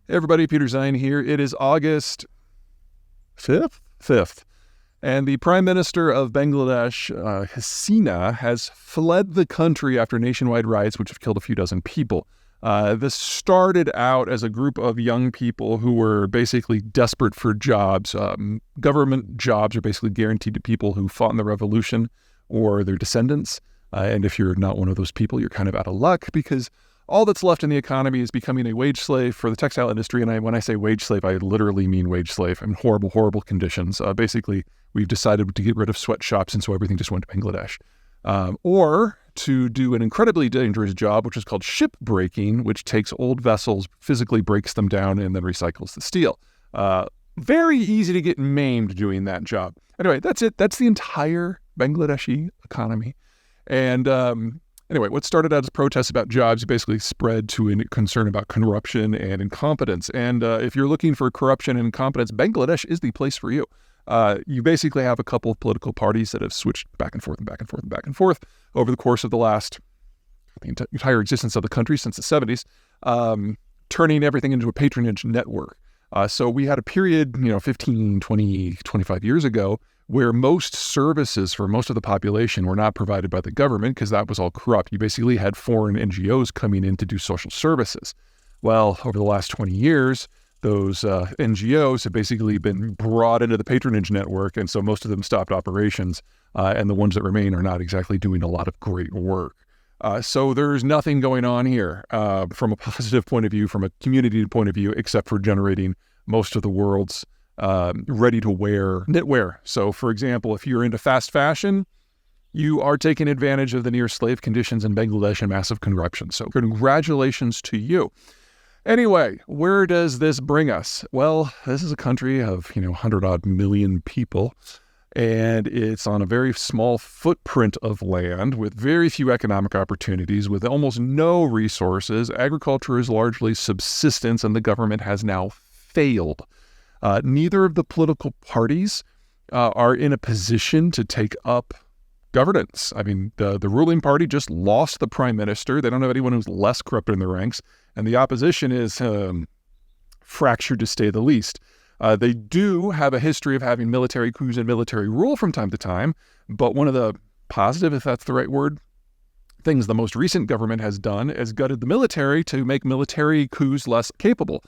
Hey everybody, Peter Zeihan here. It is August 5th. And the Prime Minister of Bangladesh, Hasina, has fled the country after nationwide riots which have killed a few dozen people. This started out as a group of young people who were basically desperate for jobs. Government jobs are basically guaranteed to people who fought in the revolution or their descendants. And if you're not one of those people, you're kind of out of luck because all that's left in the economy is becoming a wage slave for the textile industry. And when I say wage slave, I literally mean wage slave. I mean horrible, horrible conditions. Basically, we've decided to get rid of sweatshops, and so everything just went to Bangladesh. Or to do an incredibly dangerous job, which is called ship breaking, which takes old vessels, physically breaks them down, and then recycles the steel. Very easy to get maimed doing that job. Anyway, that's it. That's the entire Bangladeshi economy. And anyway, what started out as protests about jobs basically spread to a concern about corruption and incompetence. And if you're looking for corruption and incompetence, Bangladesh is the place for you. You basically have a couple of political parties that have switched back and forth and back and forth and back and forth over the course of the entire existence of the country since the 70s, turning everything into a patronage network. So we had a period, 15, 20, 25 years ago, where most services for most of the population were not provided by the government because that was all corrupt. You basically had foreign NGOs coming in to do social services. Well, over the last 20 years, those NGOs have basically been brought into the patronage network, and so most of them stopped operations, and the ones that remain are not exactly doing a lot of great work. So there's nothing going on here from a positive point of view, from a community point of view, except for generating most of the world's ready-to-wear knitwear. So, for example, if you're into fast fashion, you are taking advantage of the near-slave conditions in Bangladesh and massive corruption. So congratulations to you. Anyway, where does this bring us? Well, this is a country of, 100-odd million people, and it's on a very small footprint of land with very few economic opportunities, with almost no resources. Agriculture is largely subsistence, and the government has now failed. Neither of the political parties are in a position to take up governance. I mean, the ruling party just lost the prime minister. They don't have anyone who's less corrupt in the ranks. And the opposition is fractured, to say the least. They do have a history of having military coups and military rule from time to time. But one of the positive, if that's the right word, things the most recent government has done is gutted the military to make military coups less capable.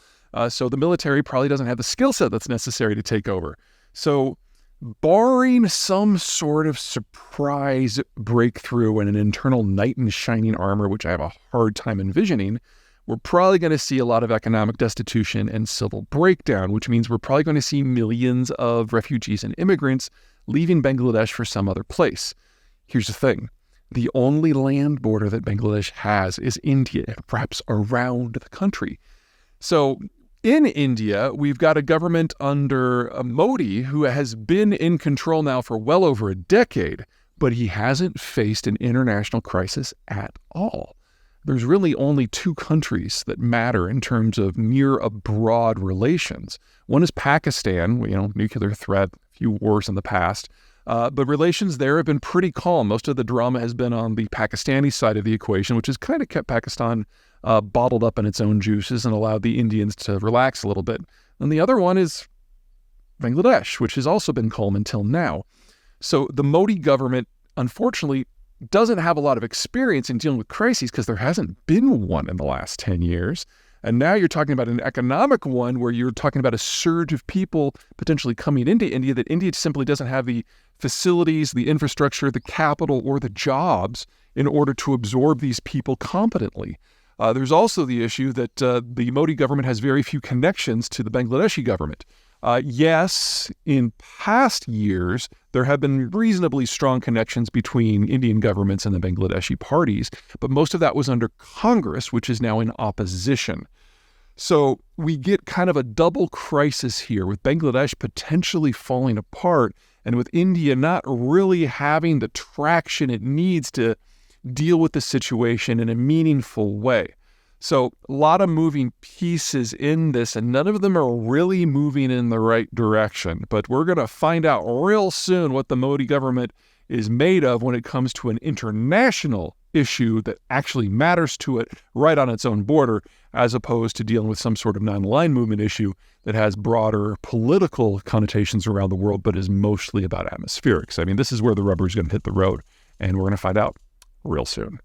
So the military probably doesn't have the skill set that's necessary to take over. So barring some sort of surprise breakthrough and an internal knight in shining armor, which I have a hard time envisioning, we're probably going to see a lot of economic destitution and civil breakdown, which means we're probably going to see millions of refugees and immigrants leaving Bangladesh for some other place. Here's the thing. The only land border that Bangladesh has is India. It wraps around the country. So in India, we've got a government under Modi who has been in control now for well over a decade, but he hasn't faced an international crisis at all. There's really only two countries that matter in terms of near-abroad relations. One is Pakistan, nuclear threat, a few wars in the past, but relations there have been pretty calm. Most of the drama has been on the Pakistani side of the equation, which has kind of kept Pakistan bottled up in its own juices and allowed the Indians to relax a little bit. And the other one is Bangladesh, which has also been calm until now. So the Modi government, unfortunately, doesn't have a lot of experience in dealing with crises because there hasn't been one in the last 10 years. And now you're talking about an economic one where you're talking about a surge of people potentially coming into India, that India simply doesn't have the facilities, the infrastructure, the capital, or the jobs in order to absorb these people competently. There's also the issue that the Modi government has very few connections to the Bangladeshi government. Yes, in past years, there have been reasonably strong connections between Indian governments and the Bangladeshi parties, but most of that was under Congress, which is now in opposition. So we get kind of a double crisis here, with Bangladesh potentially falling apart and with India not really having the traction it needs to deal with the situation in a meaningful way. So a lot of moving pieces in this, and none of them are really moving in the right direction. But we're going to find out real soon what the Modi government is made of when it comes to an international issue that actually matters to it right on its own border, as opposed to dealing with some sort of non-aligned movement issue that has broader political connotations around the world, but is mostly about atmospherics. I mean, this is where the rubber is going to hit the road, and we're going to find out real soon.